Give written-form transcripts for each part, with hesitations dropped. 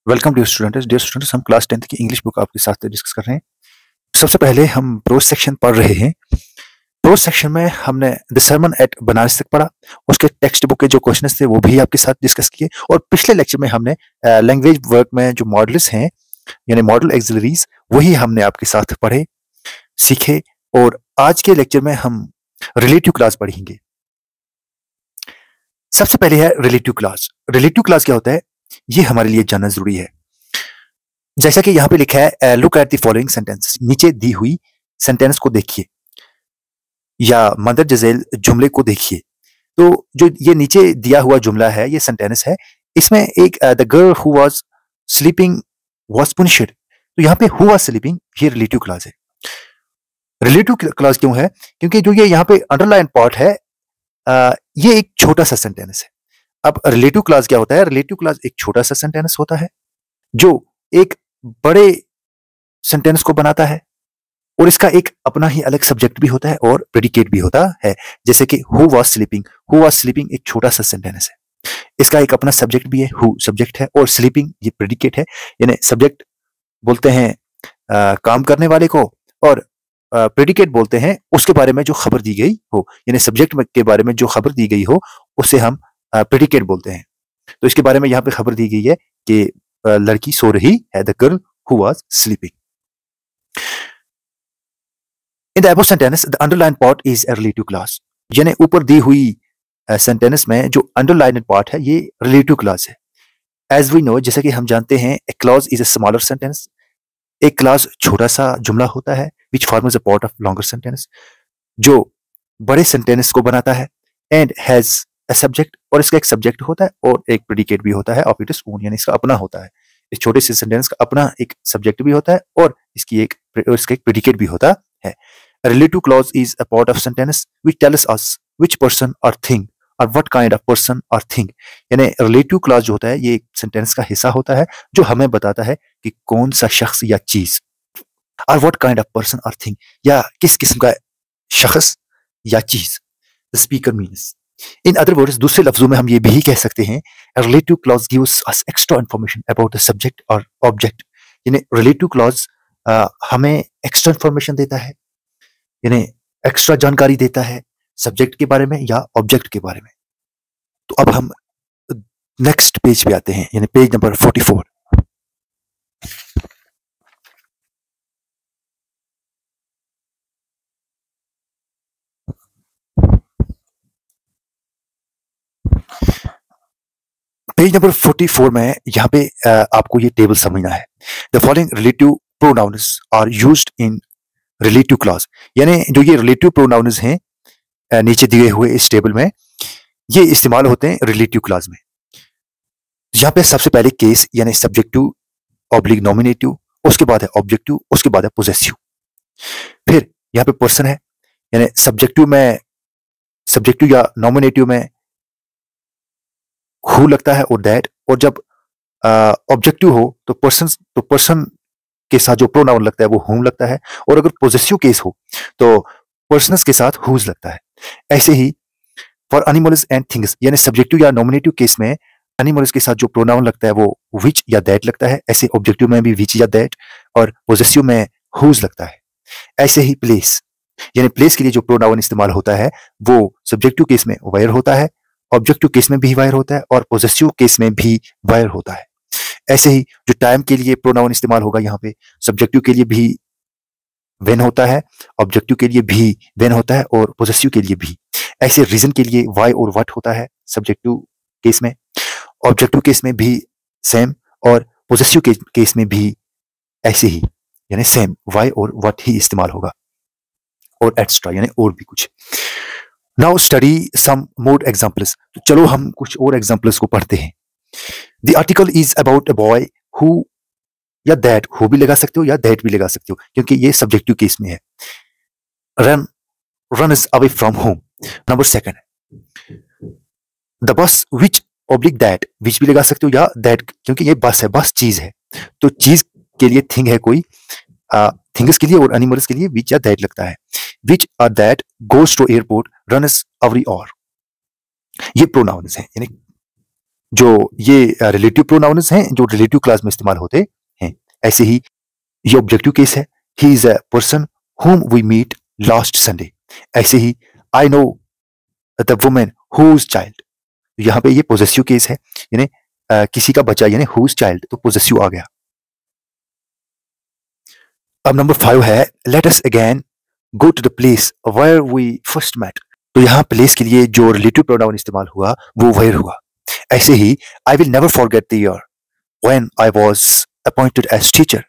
Welcome dear students हम class 10th की English book आपके साथ डिस्कस कर रहे हैं। सबसे पहले हम प्रोज सेक्शन पढ़ रहे हैं। प्रोज सेक्शन में हमने द सर्मन एट बनारस तक पढ़ा। उसके टेक्स्ट बुक के जो क्वेश्चंस थे वो भी आपके साथ डिस्कस किए और पिछले लेक्चर में हमने लैंग्वेज वर्क में जो मॉडल्स हैं यानी मॉडल एक्सिलरीज वही हमने आपके साथ पढ़े सीखे। और आज के लेक्चर में हम रिलेटिव क्लास पढ़ेंगे। सबसे पहले है रिलेटिव क्लास। रिलेटिव क्लास क्या होता है ये हमारे लिए जानना जरूरी है। जैसा कि यहाँ पे लिखा है look at the following sentence, नीचे दी हुई सेंटेंस को देखिए या मदर जजेल जुमले को देखिए। तो जो ये नीचे दिया हुआ जुमला है ये सेंटेंस है, इसमें एक the girl who was sleeping was punished. तो यहाँ पे हु वाज स्लीपिंग ये रिलेटिव क्लास है। रिलेटिव क्लास क्यों है? क्योंकि जो ये यहाँ पे अंडरलाइन पार्ट है ये एक छोटा सा सेंटेंस है। अब रिलेटिव क्लास क्या होता है? रिलेटिव क्लास एक छोटा सा सेंटेंस होता है जो एक बड़े सेंटेंस को बनाता है और इसका एक अपना ही अलग सब्जेक्ट भी होता है और प्रेडिकेट भी होता है। जैसे कि हु वाज स्लीपिंग एक छोटा सा सेंटेंस है, इसका एक अपना सब्जेक्ट भी है, हु सब्जेक्ट है और स्लीपिंग ये प्रेडिकेट है। यानी सब्जेक्ट बोलते हैं काम करने वाले को और प्रेडिकेट बोलते हैं उसके बारे में जो खबर दी गई हो, यानी सब्जेक्ट के बारे में जो खबर दी गई हो उसे हम प्रेडिकेट बोलते हैं। तो इसके बारे में यहाँ पे खबर दी गई है कि लड़की सो रही है, the girl who was sleeping. In the above sentence the underlined part is a relative class। यानी ऊपर दी हुई सेंटेंस में जो अंडरलाइंड पार्ट है ये रिलेटिव क्लास है। एज वी नो, जैसे कि हम जानते हैं, ए clause is a smaller sentence. एक क्लास छोटा सा जुमला होता है which forms a part of longer sentence, जो बड़े सेंटेंस को बनाता है। एंड हैज अ सब्जेक्ट, और इसका एक सब्जेक्ट होता है और एक प्रेडिकेट भी होता है ऑफ इट्स ओन, यानी इसका अपना होता है। इस छोटे से सेंटेंस का अपना एक सब्जेक्ट भी होता है और इसका एक प्रेडिकेट भी होता है। A relative clause is a part of sentence which tells us which person or thing or what kind of person or thing। यानी relative clause जो होता है ये एक सेंटेंस का हिस्सा होता है जो हमें बताता है कि कौन सा शख्स या चीज, और what kind of person or thing, या किस किस्म का शख्स या चीज। The speaker means, in other words, दूसरे लफ्जों में हम ये भी कह सकते हैं a relative clause gives us extra information about the subject or object। यानी relative clause हमें एक्स्ट्रा इंफॉर्मेशन देता है, यानी एक्स्ट्रा जानकारी देता है सब्जेक्ट के बारे में या ऑब्जेक्ट के बारे में। तो अब हम नेक्स्ट पेज पे आते हैं, यानी पेज नंबर 44। पेज नंबर 44 में यहाँ पे आपको ये टेबल समझना है। The following relative pronouns are used in relative clause. यानी जो ये रिलेटिव प्रोनाउन्स हैं नीचे दिए हुए इस टेबल में ये इस्तेमाल होते हैं रिलेटिव क्लॉज में। यहाँ पे सबसे पहले केस यानी सब्जेक्टिव ऑब्लिक नॉमिनेटिव, उसके बाद है ऑब्जेक्टिव, उसके बाद है पोजेसिव। फिर यहाँ पे पर्सन है, यानी सब्जेक्टिव या नॉमिनेटिव में हु लगता है और दैट, और जब ऑब्जेक्टिव हो तो पर्सन के साथ जो प्रोनाउन लगता है वो हुम लगता है, और अगर पोजेसिव केस हो तो पर्सनस के साथ हुज लगता है। ऐसे ही फॉर एनिमल्स एंड थिंग्स, यानी सब्जेक्टिव या नॉमिनेटिव केस में एनिमल्स के साथ जो प्रोनाउन लगता है वो विच या दैट लगता है। ऐसे ऑब्जेक्टिव में भी विच या दैट, और पोजेसिव में हुज लगता है। ऐसे ही प्लेस, यानी प्लेस के लिए जो प्रोनाउन इस्तेमाल होता है वो सब्जेक्टिव केस में वायर होता है, ऑब्जेक्टिव केस में भी वायर होता है और पोजेसिव केस में भी वायर होता है। ऐसे ही जो टाइम के लिए प्रोनाउन इस्तेमाल होगा यहाँ पे सब्जेक्टिव के लिए भी व्हेन होता है, ऑब्जेक्टिव के लिए भी व्हेन होता है और पोजेसिव के लिए भी। ऐसे रीजन के लिए वाई और व्हाट होता है सब्जेक्टिव केस में, ऑब्जेक्टिव केस में भी सेम, और पोजेसिव केस में भी ऐसे ही, यानी सेम वाई और व्हाट ही इस्तेमाल होगा, और एक्स्ट्रा यानी और भी कुछ। Now study some more examples. तो चलो हम कुछ और एग्जांपल्स को पढ़ते हैं। The article is about a boy who, या दैट, हु भी लगा सकते हो या दैट भी लगा सकते हो क्योंकि ये सब्जेक्टिव केस में है। Run away from home, number second. The bus which oblique that, विच भी लगा सकते हो या दैट क्योंकि ये बस है, बस चीज है, तो चीज के लिए थिंग है कोई, थिंग्स के लिए और एनिमल्स के लिए विच या दैट लगता है। विच और that goes to airport runs away और, ये प्रोनाउंस है, यानी जो ये रिलेटिव प्रोनाउंस हैं जो रिलेटिव क्लास में इस्तेमाल होते हैं। ऐसे ही ये ऑब्जेक्टिव केस है, he is a person whom we meet last Sunday। ऐसे ही I know the women whose child, यहाँ पे ये पोजेसिव केस है, यानी किसी का बच्चा, यानी whose child, तो पोजेसिव आ गया। अब नंबर 5 है, let us again go to the place where we first met. तो यहाँ प्लेस के लिए जो रिलेटिव प्रोनाउन इस्तेमाल हुआ वो वेयर हुआ। ऐसे ही I will never forget the year when I was appointed as teacher,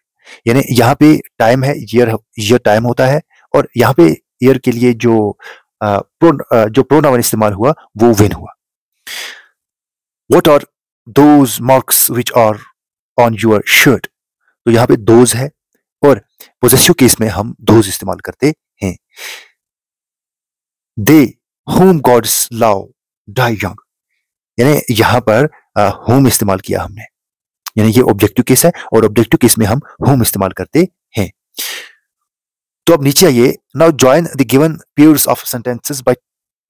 यानी यहाँ पे टाइम है, ईयर टाइम होता है, और यहाँ पे ईयर के लिए जो प्रोनाउन इस्तेमाल हुआ वो व्हेन हुआ। What are those marks which are on your shirt, तो यहाँ पे दोज है, और पोजेसिव केस में हम दोज इस्तेमाल करते हैं। दे whom God's love die young, यानी यहाँ पर whom इस्तेमाल किया हमने, यानी ये ऑब्जेक्टिव केस है, और ऑब्जेक्टिव केस में हम whom इस्तेमाल करते हैं। तो अब नीचे आइए, now join the given pairs of sentences bye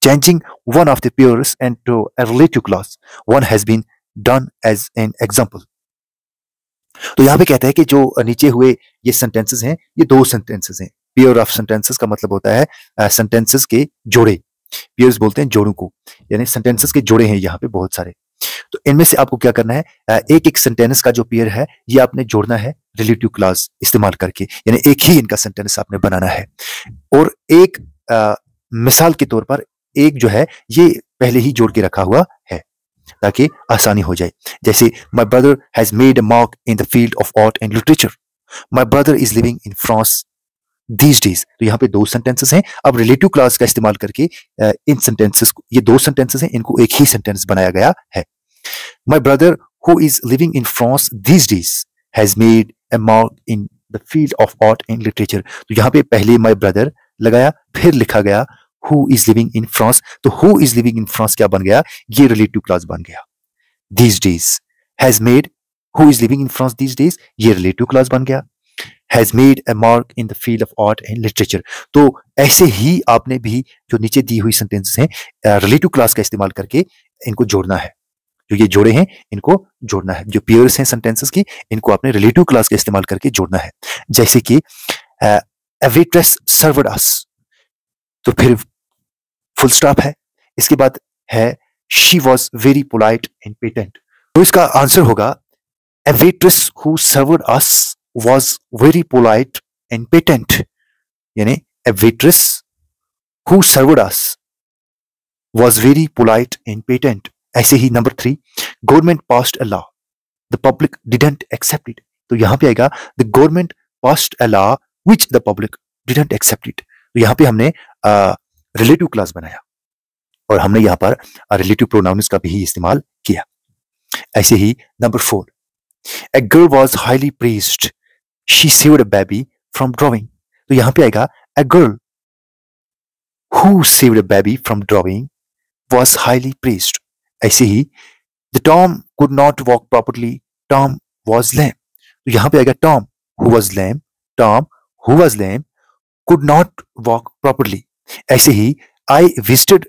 changing one of the pairs into a relative clause. One has been done as an example. तो यहाँ पे कहता है कि जो नीचे हुए ये सेंटेंसेस हैं, ये दो सेंटेंसेस हैं। पेयर ऑफ सेंटेंसेस का मतलब होता है सेंटेंसेस के जोड़े, पेयर्स बोलते हैं जोड़ों को, यानी सेंटेंसेस के जोड़े हैं यहाँ पे बहुत सारे। तो इनमें से आपको क्या करना है, एक एक सेंटेंस का जो पेयर है ये आपने जोड़ना है रिलेटिव क्लॉज इस्तेमाल करके, यानी एक ही इनका सेंटेंस आपने बनाना है। और एक मिसाल के तौर पर एक जो है ये पहले ही जोड़ के रखा हुआ है ताकि आसानी हो जाए। जैसे my brother has made a mark in the field of art and literature, my brother is living in France these days. तो यहाँ पे दो सेंटेंसेस हैं। अब रिलेटिव क्लॉज का इस्तेमाल करके इन सेंटेंसेस को, ये दो सेंटेंसेस हैं, इनको एक ही सेंटेंस बनाया गया है। My brother who is living in France these days has made a mark in the field of art and literature. तो यहाँ पे पहले माई ब्रदर लगाया, फिर लिखा गया who is living in France। तो who is living in France क्या बन गया, ये relative clause बन गया। these days has made, who is living in France these days, ये relative clause बन गया। has made a mark in the field of art and literature। तो ऐसे ही आपने भी जो नीचे दी हुई सेंटेंसेस हैं relative clause का इस्तेमाल करके इनको जोड़ना है। जो ये जोड़े हैं इनको जोड़ना है, जो पेयर्स हैं सेंटेंसेस की इनको आपने relative clause का इस्तेमाल करके जोड़ना है। जैसे कि a waitress served us, तो फिर फुल स्टॉप है, इसके बाद है she was very polite and patient. तो इसका आंसर होगा a waitress who served us was very polite and patient, यानी a waitress who served us was very polite and patient. ऐसे ही number 3, government passed a law the public didn't accept it. तो यहां पे आएगा the government passed a law which the public didn't accept it. तो यहां पे हमने रिलेटिव क्लॉज बनाया और हमने यहाँ पर रिलेटिव प्रोनाउंस का भी इस्तेमाल किया। ऐसे ही number 4, a girl was highly praised she saved a baby from drowning. तो यहाँ पे आएगा a girl who saved a baby from drowning was highly praised. ऐसे ही the Tom could not walk properly Tom was lame. तो यहाँ पे आएगा Tom who was lame, Tom who was lame could not walk properly. ऐसे ही I visited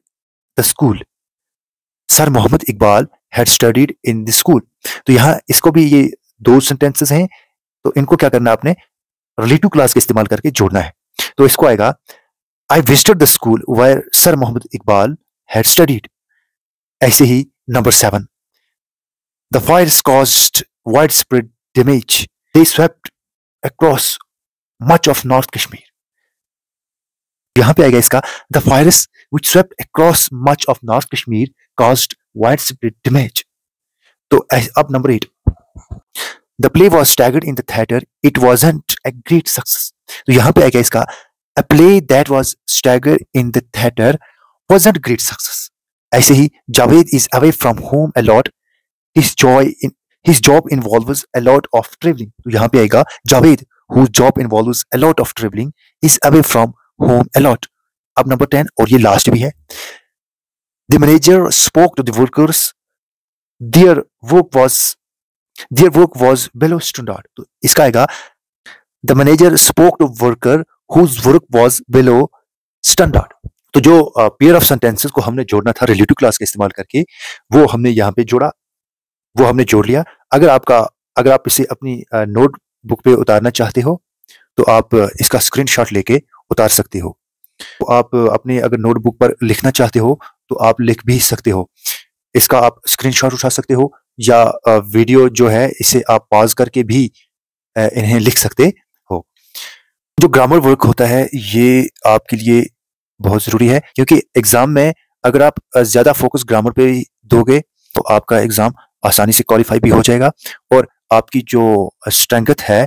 the school sir Mohammad Iqbal had studied in the school. तो यहाँ इसको भी ये दो सेंटेंसेस हैं, तो इनको क्या करना है आपने रिलेटिव क्लॉज का इस्तेमाल करके जोड़ना है। तो इसको आएगा I visited the school where sir Mohammad Iqbal had studied. ऐसे ही number 7, the fires caused wide spread damage they swept across much of north Kashmir. यहां पे आएगा इसका the fires which swept across much of North Kashmir caused widespread damage। तो अब number 8, the play was staggered in the theater it wasn't a great success। तो यहां पे आएगा इसका a play that was staggered in the theater wasn't great success। ऐसे ही Javed is away from home a lot, his job involves a lot of traveling। तो यहां पे आएगा Javed whose job involves a lot of traveling is away from home a lot। अब number 10 और ये last भी है, the manager spoke to the workers their work was below standard. तो इसका आएगा the manager spoke to worker whose work was below standard. तो जो पेयर ऑफ सेंटेंसेस को हमने जोड़ना था रिलेटिव क्लॉज का इस्तेमाल करके वो हमने यहाँ पे जोड़ा। वो हमने जोड़ लिया। अगर आप इसे अपनी नोटबुक पे उतारना चाहते हो तो आप इसका स्क्रीनशॉट लेके उतार सकते हो। तो आप अपने अगर नोटबुक पर लिखना चाहते हो तो आप लिख भी सकते हो। इसका आप स्क्रीनशॉट उठा सकते हो या वीडियो जो है इसे आप पॉज़ करके भी इन्हें लिख सकते हो। जो ग्रामर वर्क होता है ये आपके लिए बहुत ज़रूरी है, क्योंकि एग्ज़ाम में अगर आप ज़्यादा फ़ोकस ग्रामर पे ही दोगे तो आपका एग्ज़ाम आसानी से क्वालीफ़ाई भी हो जाएगा और आपकी जो स्ट्रेंथ है,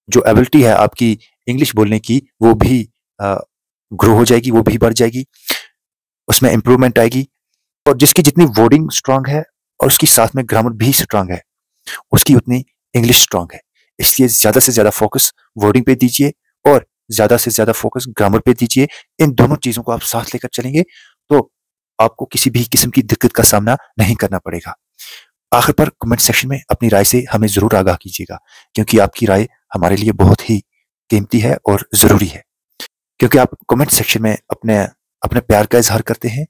जो एबिलिटी है आपकी इंग्लिश बोलने की, वो भी अ, ग्रो हो जाएगी, वो भी बढ़ जाएगी, उसमें इम्प्रूवमेंट आएगी। और जिसकी जितनी वर्डिंग स्ट्रॉन्ग है और उसकी साथ में ग्रामर भी स्ट्रॉन्ग है, उसकी उतनी इंग्लिश स्ट्रॉन्ग है। इसलिए ज़्यादा से ज़्यादा फ़ोकस वर्डिंग पे दीजिए और ज़्यादा से ज़्यादा फ़ोकस ग्रामर पे दीजिए। इन दोनों चीज़ों को आप साथ लेकर चलेंगे तो आपको किसी भी किस्म की दिक्कत का सामना नहीं करना पड़ेगा। आखिर पर कमेंट सेक्शन में अपनी राय से हमें ज़रूर आगाह कीजिएगा, क्योंकि आपकी राय हमारे लिए बहुत ही कीमती है और ज़रूरी है। क्योंकि आप कमेंट सेक्शन में अपने अपने प्यार का इज़हार करते हैं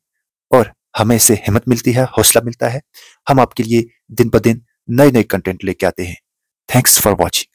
और हमें इससे हिम्मत मिलती है, हौसला मिलता है। हम आपके लिए दिन ब दिन नए-नए कंटेंट लेके आते हैं। Thanks for watching.